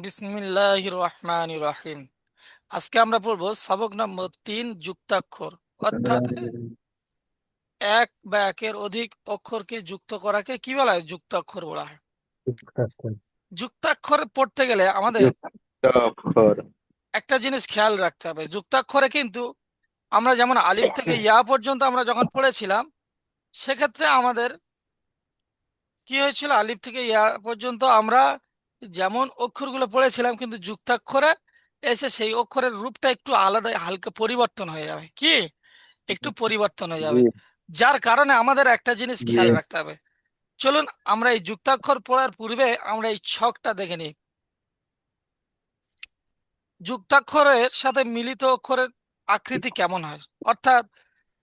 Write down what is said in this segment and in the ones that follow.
বিসমিল্লাহির রহমানির রহিম। আজকে আমরা পড়বো সবক নম্বর 3, যুক্তাক্ষর। অর্থাৎ এক বা একের অধিক অক্ষরকে যুক্ত করাকে কি বলা হয়? যুক্তাক্ষর বলা হয়। যুক্তাক্ষর পড়তে গেলে আমাদের যুক্তাক্ষর। একটা জিনিস খেয়াল রাখতে হবে। যুক্তাক্ষরে কিন্তু আমরা যেমন আলিফ থেকে ইয়া পর্যন্ত আমরা যখন পড়েছিলাম, সেক্ষেত্রে আমাদের কি হয়েছিল? আলিফ থেকে ইয়া পর্যন্ত আমরা যেমন অক্ষরগুলো পড়েছিলাম, কিন্তু যুক্তাক্ষরে এসে সেই অক্ষরের রূপটা একটু আলাদা, হালকা পরিবর্তন হয়ে যাবে। কি একটু পরিবর্তন হয়ে জি যাবে, যার কারণে আমাদের একটা জিনিস জি খেয়াল রাখতে হবে। চলুন আমরা এই যুক্তাক্ষর পড়ার পূর্বে আমরা এই ছকটা দেখে নিই। যুক্তাক্ষরের সাথে মিলিত অক্ষরের আকৃতি কেমন হয়, অর্থাৎ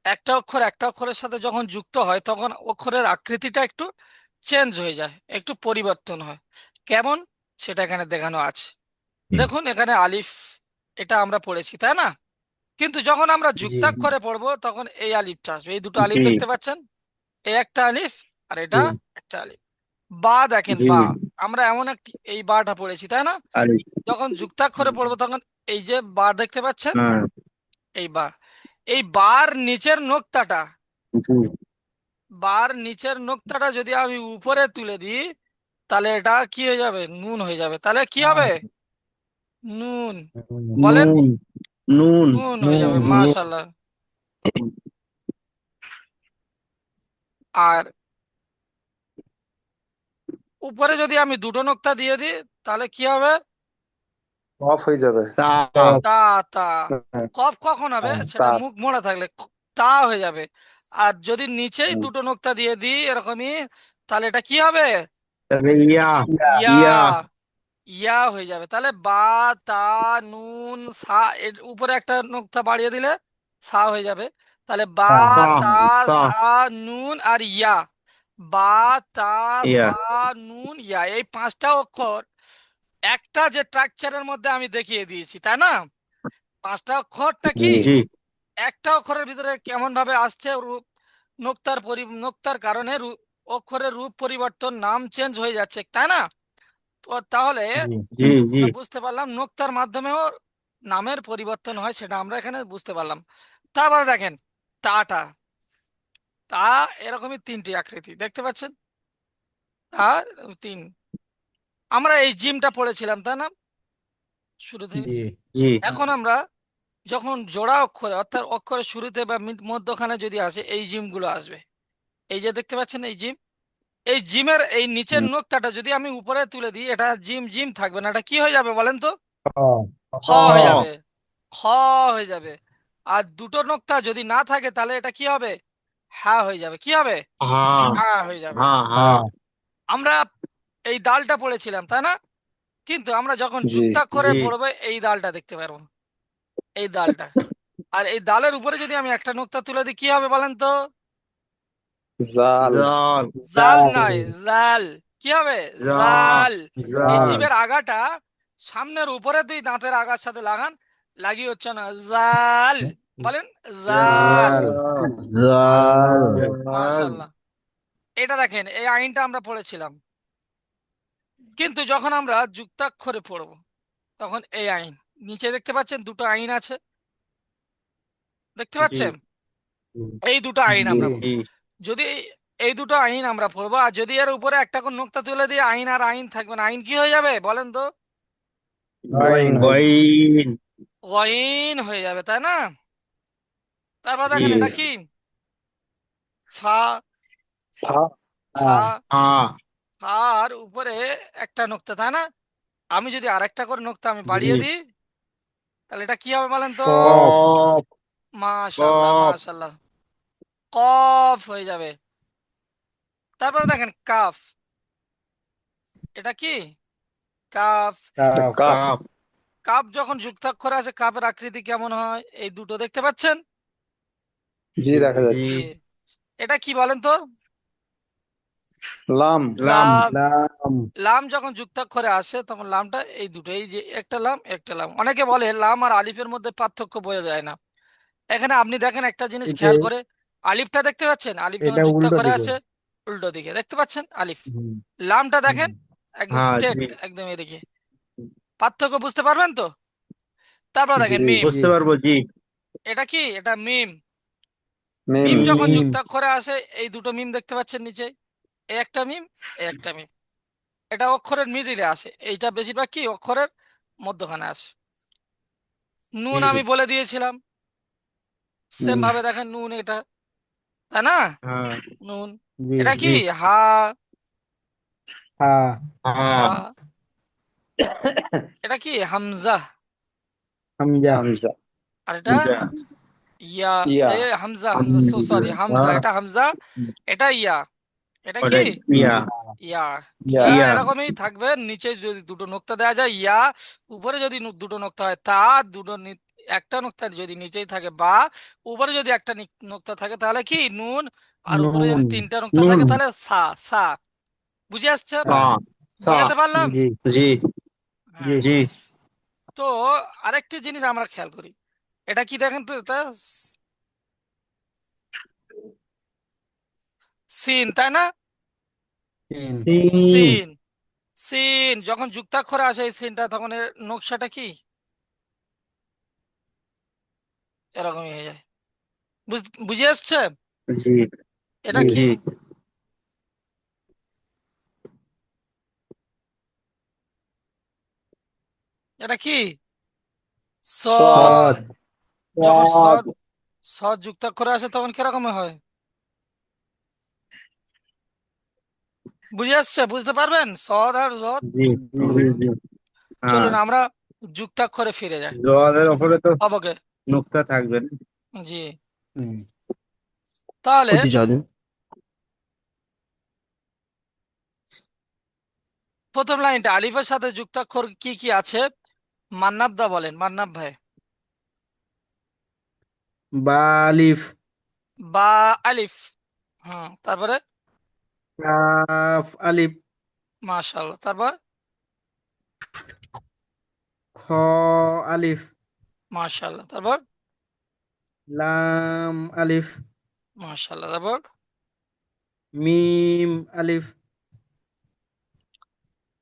একটা অক্ষর একটা অক্ষরের সাথে যখন যুক্ত হয় তখন অক্ষরের আকৃতিটা একটু চেঞ্জ হয়ে যায়, একটু পরিবর্তন হয়। কেমন, সেটা এখানে দেখানো আছে। দেখুন এখানে আলিফ, এটা আমরা পড়েছি তাই না? কিন্তু যখন আমরা জি যুক্তাক্ষরে পড়বো তখন এই আলিফটা আসবে। এই দুটো আলিফ জি দেখতে পাচ্ছেন, এই একটা আলিফ আর এটা জি একটা আলিফ। বা দেখেন, জি বা আমরা এমন একটি এই বাটা পড়েছি তাই না? আরে যখন যুক্তাক্ষরে পড়বো তখন এই যে বার দেখতে পাচ্ছেন, হ্যাঁ এই বা, এই বার নিচের নোক্তাটা, জি বার নিচের নোক্তাটা যদি আমি উপরে তুলে দিই, তাহলে এটা কি হয়ে যাবে? নুন হয়ে যাবে। তাহলে কি হবে? নুন। বলেন, নুন নুন নুন হয়ে যাবে। নুন নুন মাশাল্লাহ। আর উপরে যদি আমি দুটো নোক্তা দিয়ে দিই, তাহলে কি হবে? অফ হয়ে যাবে। তা অফ। তা। তা। হ্যাঁ, কফ কখন হবে? সেটা তার। মুখ মোড়া থাকলে তা হয়ে যাবে। আর যদি নিচেই দুটো নোক্তা দিয়ে দিই এরকমই, তাহলে এটা কি হবে? তবে ইয়া ইয়া। ইয়া ইয়া হয়ে যাবে। তাহলে বা, তা, নুন, সা, এর উপরে একটা নোক্তা বাড়িয়ে দিলে সা হয়ে যাবে। তাহলে বা, হ্যাঁ, তা, সা সা সা, নুন আর ইয়া। বা, তা, সা, ইয়া নুন, ইয়া, এই পাঁচটা অক্ষর একটা যে স্ট্রাকচারের মধ্যে আমি দেখিয়ে দিয়েছি তাই না? পাঁচটা অক্ষরটা জি কি জি একটা অক্ষরের ভিতরে কেমন ভাবে আসছে রূপ, নোক্তার কারণে অক্ষরের রূপ পরিবর্তন, নাম চেঞ্জ হয়ে যাচ্ছে তাই না? তো তাহলে জি জি জি আমরা বুঝতে পারলাম নোক্তার মাধ্যমেও নামের পরিবর্তন হয়, সেটা আমরা এখানে বুঝতে পারলাম। তারপরে দেখেন তাটা, তা এরকমই তিনটি আকৃতি দেখতে পাচ্ছেন। তা তিন। আমরা এই জিমটা পড়েছিলাম তাই না শুরুতে? জি জি এখন আমরা যখন জোড়া অক্ষরে, অর্থাৎ অক্ষরের শুরুতে বা মধ্যখানে যদি আসে, এই জিমগুলো আসবে। এই যে দেখতে পাচ্ছেন এই জিম, এই জিমের এই নিচের নোক্তাটা যদি আমি উপরে তুলে দিই, এটা জিম জিম থাকবে না, এটা কি হয়ে যাবে বলেন তো? হ হয়ে হ যাবে। হ হয়ে যাবে। আর দুটো নোক্তা যদি না থাকে তাহলে এটা কি হবে? হ্যাঁ হয়ে যাবে। কি হবে? হা হ্যাঁ হয়ে যাবে। হা হা হ্যাঁ, আমরা এই দালটা পড়েছিলাম তাই না? কিন্তু আমরা যখন জি যুক্তাক্ষরে জি পড়বো এই দালটা দেখতে পারবো, এই দালটা। আর এই দালের উপরে যদি আমি একটা নোক্তা তুলে দিই কি হবে বলেন তো? জাল। জাল জাল জাল। নয়, জাল। কি হবে? জাল জাল। এই জাল। জিভের আগাটা সামনের উপরে দুই দাঁতের আগার সাথে লাগান, লাগিয়ে হচ্ছে না, জাল। বলেন, জাল। জাল। জাল মাশ- জাল মাশাল্লাহ। এটা দেখেন এই আইনটা আমরা পড়েছিলাম, কিন্তু যখন আমরা যুক্তাক্ষরে পড়ব তখন এই আইন, নিচে দেখতে পাচ্ছেন দুটো আইন আছে, দেখতে জি পাচ্ছেন? এই দুটো আইন জি আমরা জি পড়বো। যদি এই দুটো আইন আমরা পড়বো, আর যদি এর উপরে একটা কোন নোক্তা তুলে দিয়ে আইন আর আইন থাকবে না, আইন কি হয়ে যাবে বলেন তো? গয়ন হয়ে যাবে। গইন গইন হয়ে যাবে তাই না? তারপর জি দেখেন এটা কি? ফা। ফা। ফা। হা ফার উপরে একটা নোক্তা তাই না? আমি যদি আরেকটা করে নোক্তা আমি জি বাড়িয়ে দিই, তাহলে এটা কি হবে বলেন তো? কফ। কপ মাশাল্লাহ কপ মাশাল্লাহ। কফ হয়ে যাবে। তারপরে দেখেন কাফ, এটা কি? Calf. Cup. Cup. Cup cup যখন যুক্তাক্ষরে আছে কাপের আকৃতি কেমন হয়? এই দুটো দেখতে পাচ্ছেন? জি দেখা জি যাচ্ছে। জি। এটা কি বলেন তো? লাম। লাম লাম। লাম। লাম যখন যুক্তাক্ষরে আসে তখন লামটা এই দুটো, এই যে একটা লাম একটা লাম। অনেকে বলে লাম আর আলিফের মধ্যে পার্থক্য বোঝা যায় না। এখানে আপনি দেখেন একটা জিনিস এটা খেয়াল করে, আলিফটা দেখতে পাচ্ছেন? আলিফ যখন এটা উল্টো যুক্তাক্ষরে দিকে। আছে উল্টো দিকে দেখতে পাচ্ছেন আলিফ। হুম, লামটা হুম। দেখেন একদম হ্যাঁ স্ট্রেট, জি একদম এদিকে। পার্থক্য বুঝতে পারবেন তো? তারপর জি দেখেন মিম। বুঝতে পারবো জি। এটা কি? এটা মিম। মিম মিম যখন মিম। যুক্তাক্ষরে আসে, এই দুটো মিম দেখতে পাচ্ছেন নিচে, এই একটা মিম, এই একটা মিম। এটা অক্ষরের মিডিলে আসে, এইটা বেশিরভাগ কি অক্ষরের মধ্যখানে আসে। নুন আমি বলে দিয়েছিলাম, সেম হুম, ভাবে দেখেন নুন এটা, তাই না? হ্যাঁ নুন। জি এটা কি? জি। হা। হা। হ্যাঁ হা। এটা কি? হামজা। হামজা। হামজা। আর এটা যা। ইয়া। ইয়া। এ হামজা, হামজা, সো সরি, হামজা, এটা হামজা, এটা ইয়া। এটা কি? ওটা ইয়া। ইয়া। ইয়া। ইয়া ইয়া। এরকমই থাকবে, নিচে যদি দুটো নোক্তা দেওয়া যায় ইয়া, উপরে যদি দুটো নোক্তা হয় তা, দুটো একটা নোক্তা যদি নিচেই থাকে বা, উপরে যদি একটা নোক্তা থাকে তাহলে কি নুন, আর উপরে নুন। যদি তিনটা নোক্তা নুন। থাকে তাহলে সা। সা। বুঝে আসছে? সা। সা। বোঝাতে পারলাম? জি জি জি। হ্যাঁ। জি। তো আরেকটি জিনিস আমরা খেয়াল করি, এটা কি দেখেন তো, এটা সিন, তাই না? তিন। তিন। সিন। সিন যখন যুক্তাক্ষরে আসে এই সিনটা, তখন এর নকশাটা কি? এরকমই হয়ে যায়। বুঝে আসছে? জি এটা জি। কি? জি। এটা কি? সদ। সদ। সদ। যখন সদ। সদ, সদ যুক্তাক্ষরে আসে তখন কিরকম হয়? বুঝে আসছে? বুঝতে পারবেন সদ আর জদ? জি জি জি। হ্যাঁ চলুন আমরা যুক্তাক্ষরে ফিরে যাই। জলের ওপরে তো অবকে। নোক্তা থাকবে না। জি। হুম। তাহলে প্রতিশোধ। প্রথম লাইনটা আলিফের সাথে যুক্তাক্ষর কি কি আছে? মান্নাব দা বলেন, মান্নাব ভাই। বা আলিফ। বা আলিফ। হুম, তারপরে? কাফ আলিফ। মাশাআল্লাহ। তারপর? খ আলিফ। মাশাআল্লাহ। তারপর? লাম আলিফ। মাশাআল্লাহ। তারপর? মিম আলিফ।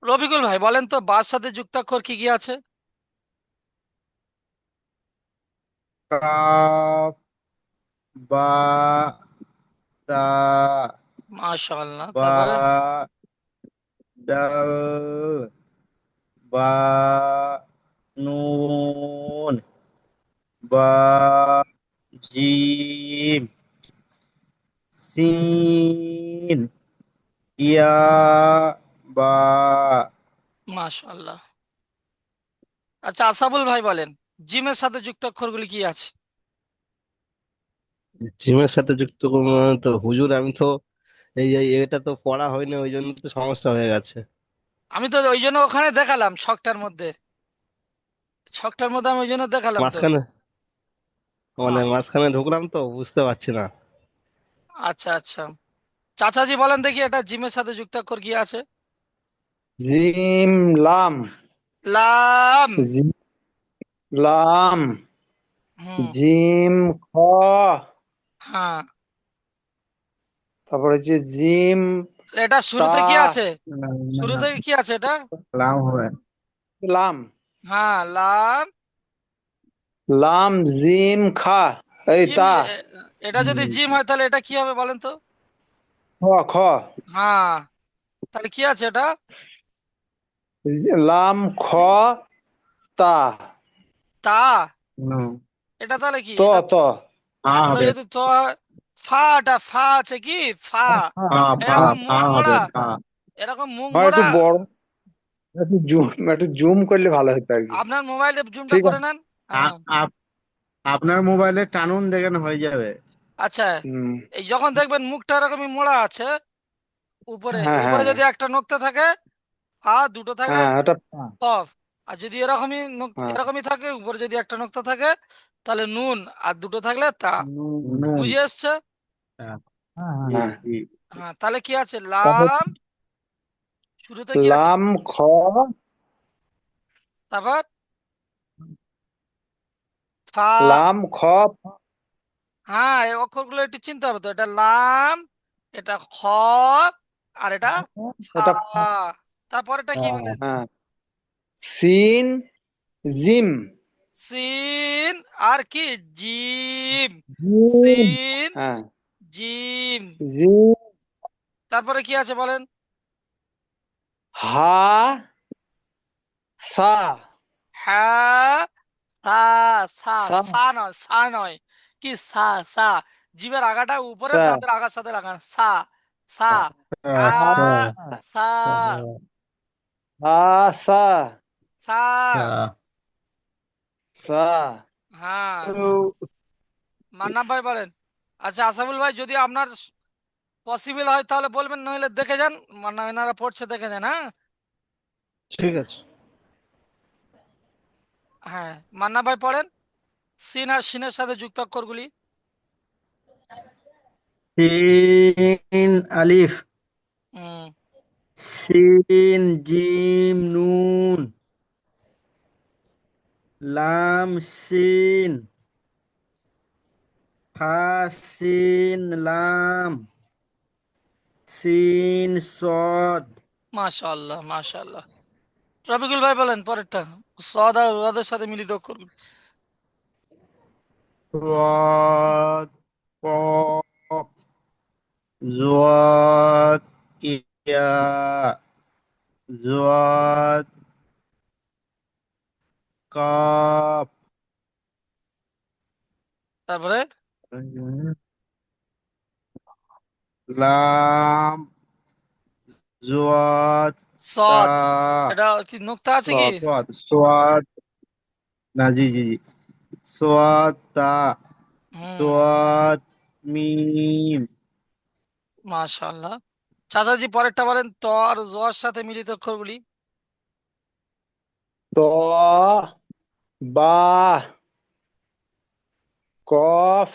রফিকুল ভাই বলেন তো, বার সাথে যুক্তাক্ষর কি কি আছে? কাফ, বা, তা, মাশাআল্লাহ। বা, তারপরে? ডাল, বা, নুন, বা, জিম, সিন, ইয়া, বা। মাশাআল্লাহ। আচ্ছা, আসাবুল ভাই বলেন, জিমের সাথে যুক্তাক্ষরগুলি কি আছে? জিমের সাথে যুক্ত করবো মানে তো হুজুর আমি তো এটা তো পড়া হয়নি ওই জন্য তো সমস্যা হয়ে গেছে। আমি তো ওই জন্য ওখানে দেখালাম ছকটার মধ্যে, ছকটার মধ্যে আমি ওই জন্য দেখালাম তো। মাঝখানে মানে হ্যাঁ। মাঝখানে ঢুকলাম তো বুঝতে পারছি না। আচ্ছা আচ্ছা, চাচাজি বলেন দেখি, এটা জিমের সাথে যুক্তাক্ষর কি আছে? জিম। লাম। লাম। জিম। লাম। হুম। জিম খ। হ্যাঁ। তারপর হচ্ছে জিম এটা তা। শুরুতে কি আছে? শুরুতে কি আছে এটা? লাভ হবে। লাম। হ্যাঁ, লাম। লাম জিম খা। এই জিম। তা। এটা যদি জিম হয় তাহলে এটা কি হবে বলেন তো? খ খ। হ্যাঁ, তাহলে কি আছে এটা? লাম খ তা। তা। হুম। এটা তাহলে কি ত এটা? ত। ওটা হবে। যদি তো হয়, ফাটা, ফা আছে কি? ফা। ফা। ফা। এরকম ফা মুখ মোড়া, হবে ফা। এরকম মুখ আর একটু মোড়া। বড়, একটু জুম করলে ভালো হতো আর কি। আপনার মোবাইলে জুমটা ঠিক করে আছে। নেন। আ- হ্যাঁ। আপ- আপনার মোবাইলে টানুন দেখেন হয়ে যাবে। আচ্ছা, হুম। এই যখন দেখবেন মুখটা এরকমই মোড়া আছে, উপরে হ্যাঁ উপরে হ্যাঁ যদি একটা নোক্তা থাকে, ফা, দুটো থাকলে হ্যাঁ ওটা। কফ। আর যদি এরকমই হ্যাঁ এরকমই থাকে, উপরে যদি একটা নোক্তা থাকে তাহলে নুন, আর দুটো থাকলে তা। নুন। বুঝে আসছে? হ্যাঁ, জি হ্যাঁ। জি। হ্যাঁ, তাহলে কি আছে? তারপর লাম। শুরুতে কি আছে? লাম খ তারপর ফা। লাম খ। হ্যাঁ, এই অক্ষরগুলো একটু চিনতে হবে তো, এটা লাম, এটা খ, আর এটা ফা। এটা তারপর এটা কি বলেন? হ্যাঁ সিন জিম সিন আর কি জিম, জিম সিন হ্যাঁ জিম। জিম তারপরে কি আছে বলেন? হা সা হ্যাঁ, সা, সা, সা সা নয়, সা নয়, কি সা, সা, জিভের আগাটা উপরে, সা দাঁতের আগার সাথে লাগান, সা, সা, আ, আচ্ছা সা, হা সা সা, আচ্ছা সা হ্যাঁ। মান্নান ভাই বলেন। আচ্ছা আসামুল ভাই, যদি আপনার পসিবল হয় তাহলে বলবেন, নইলে দেখে যান, মানে এনারা পড়ছে দেখে যান, হ্যাঁ। ঠিক আছে। হ্যাঁ, মান্না ভাই পড়েন সিন আর সিনের সাথে যুক্ত অক্ষরগুলি। সিন আলিফ, হুম, সিন জিম নুন, লাম সিন, ফা সিন লাম, সিন সদ, মাশাআল্লাহ মাশাআল্লাহ। রফিকুল ভাই বলেন পরেরটা, সদ আর ওয়াদের সাথে মিলিত অক্ষরগুলি। সদ, কফ, জোয়াদ, ইয়া, জোয়াদ, কাফ, তারপরে লাম, জোয়াদ, তা, সদ, এটা কি নুক্তা আছে কি? সোয়াদ, সোয়াদ, না জি জি জি, সোয়াদ, তা, হুম, সোয়াদ, মিম, মাশাআল্লাহ। চাচাজি পরেরটা বলেন, ত আর জর সাথে মিলিত অক্ষরগুলি। ত বা কফ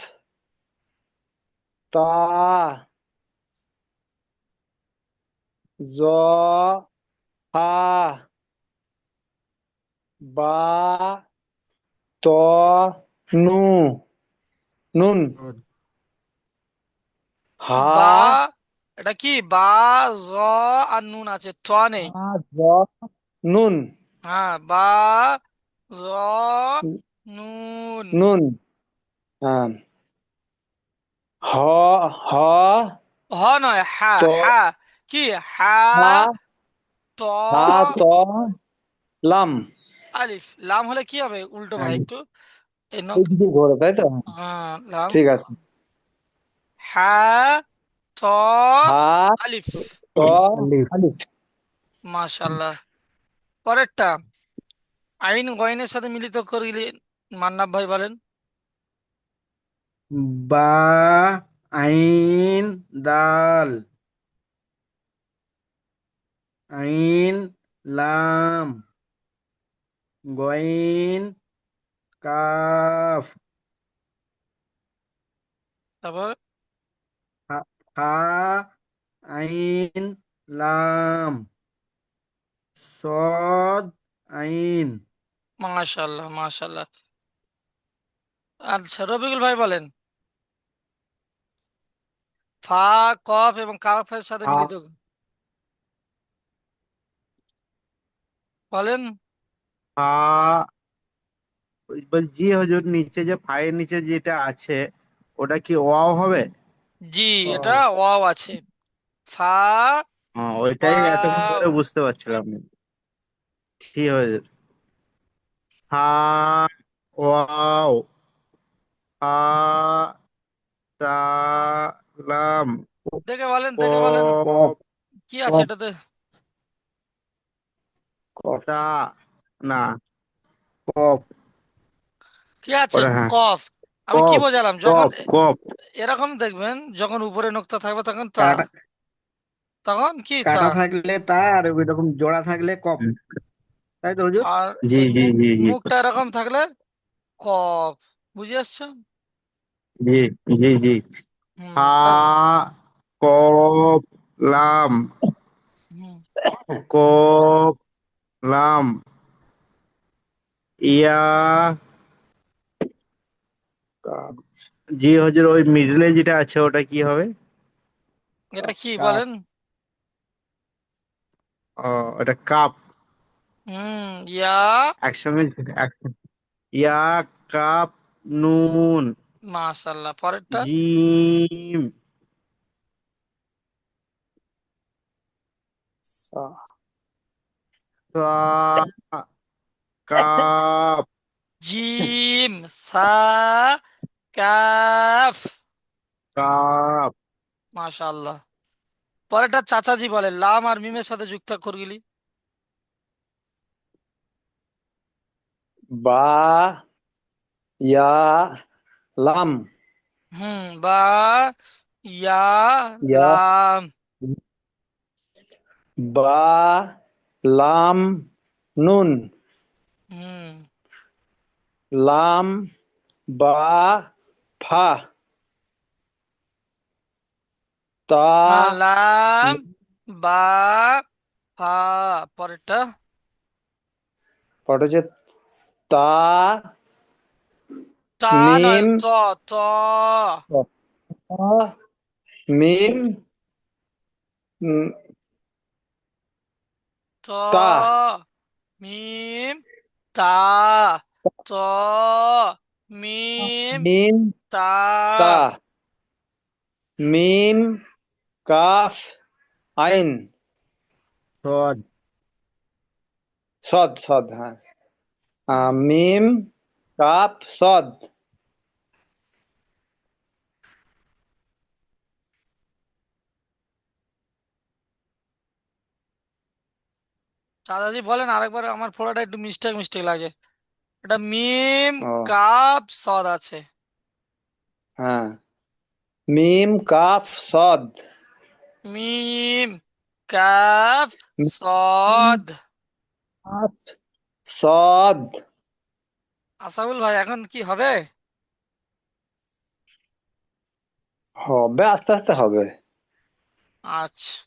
তা জ হা বা ত নু নুন হা বা, এটা কি বা, জ আর নুন আছে, ত নেই। হা জ নুন হ্যাঁ, বা, জ, নুন। নুন হ্যাঁ হ হ হ নয়, হা, ত হা, কি হা, হা ত, হা ত লাম আলিফ। লাম হলে কি হবে উল্টো ভাই হ্যাঁ একটু, এই এই দিকে ঘোরে তাই তো লাম, ঠিক আছে হা, ত, হা আলিফ। ত আলিফ, আলিফ মাশাআল্লাহ। পরেরটা, আইন গয়নের সাথে মিলিত করলে, মান্নাব ভাই বলেন। বা, আইন, দাল, আইন, লাম, গইন, কাফ, তারপর হা, হা, আইন, লাম, সদ, আইন, মাশাআল্লাহ মাশাআল্লাহ। আচ্ছা রবিকুল ভাই বলেন, ফা, কফ এবং কাফের সাথে হা মিলিত বলেন। হা, বলছি হুজুর নিচে যে ফায়ের নিচে যেটা আছে ওটা কি ওয়াও হবে? জি, এটা ও ওয়াও আছে। ফা, ওইটাই এতক্ষণ ওয়াও। ধরে বুঝতে পারছিলাম না। ঠিক আছে, হা, ওয়াও, হা, তা, লাম, দেখে বলেন দেখে বলেন, কফ, কি আছে এটাতে? কফ তা, না, কফ, কি আছে? ওটা হ্যাঁ, কফ। আমি কি কফ, বোঝালাম, যখন কফ, কফ, এরকম দেখবেন, যখন উপরে নোক্তা থাকবে তখন তা, কাটা, তখন কি তা, কাটা থাকলে তা, আর এরকম জোড়া থাকলে কফ, হুম। তাই তো হুজুর? আর জি এই জি জি জি মুখটা এরকম থাকলে কফ। বুঝে আসছো? জি জি জি। হুম, হা, কফ, লাম, হুম, কফ, লাম, ইয়া, কাফ জি হুজুর ওই মিডলে যেটা আছে ওটা কি হবে? এটা কি কাফ বলেন? ও, এটা কাপ, ইয়া, একসঙ্গে ইয়া, কাপ, নুন, মাশাল্লাহ। পরেরটা? জিম, সা সা, কাপ, জিম, সা, কাফ। কাপ, মাশাল্লাহ। পরেরটা চাচাজি বলে, লাম আর মিমের সাথে যুক্তাক্ষরগুলি। বা, ইয়া, লাম, বা, ইয়া, ইয়া, লাম। বা, লাম, নুন, হুম। লাম, বা, ফা, তা, লাম, বা, ফা। পরেরটা? পরে হচ্ছে তা, টা নয়, মিম, ত। মিম, উম, ত, তা, মিম, তা, ত, মিম, মিম, তা। তা, মিম, কাফ, আইন, সদ, সদ, সদ, হ্যাঁ। হুম। মিম, কাফ, সদ। দাদাজি বলেন আরেকবার, আমার পড়াটা একটু মিস্টেক মিস্টেক লাগে। এটা মিম, ও কাপ, সদ আছে। হ্যাঁ, মিম, কাফ, সদ। মিম, কাপ, মিম, সদ। কাফ, সদ। আসাবুল ভাই, এখন কি হবে? হবে, আস্তে আস্তে হবে। আচ্ছা,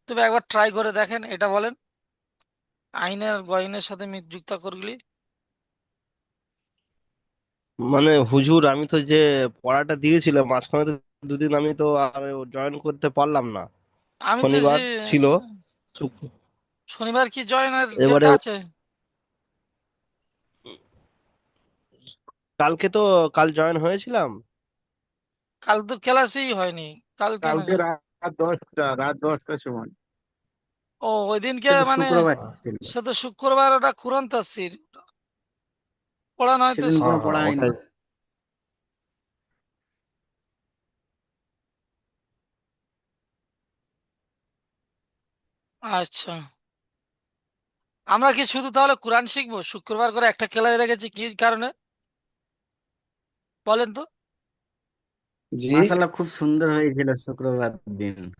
তবে একবার ট্রাই করে দেখেন, এটা বলেন, আইনের গয়নের সাথে যুক্তাক্ষরগুলি। মানে হুজুর আমি তো যে পড়াটা দিয়েছিলাম মাঝখানে তো দুদিন আমি তো আর জয়েন করতে পারলাম না। আমি তো শনিবার যে ছিল। শুক- শনিবার কি জয়েনের ডেট এবারে আছে? কালকে তো কাল জয়েন হয়েছিলাম। কাল তো ক্লাসেই হয়নি। কাল কেন কালকে রাত 10টার সময়। ও, ওই দিনকে সে তো মানে, শুক্রবার ছিল, সে তো শুক্রবার, ওটা কোরআন তাফসীর পড়ানো সেদিন হইতেছে। কোনো হ্যাঁ পড়া হ্যাঁ হয়নি। ওটাই। আচ্ছা, আমরা কি শুধু তাহলে কোরআন শিখবো? শুক্রবার করে একটা ক্লাস রেখেছি কি কারণে বলেন তো? জি, মাশাআল্লাহ খুব সুন্দর হয়েছিল শুক্রবার দিন।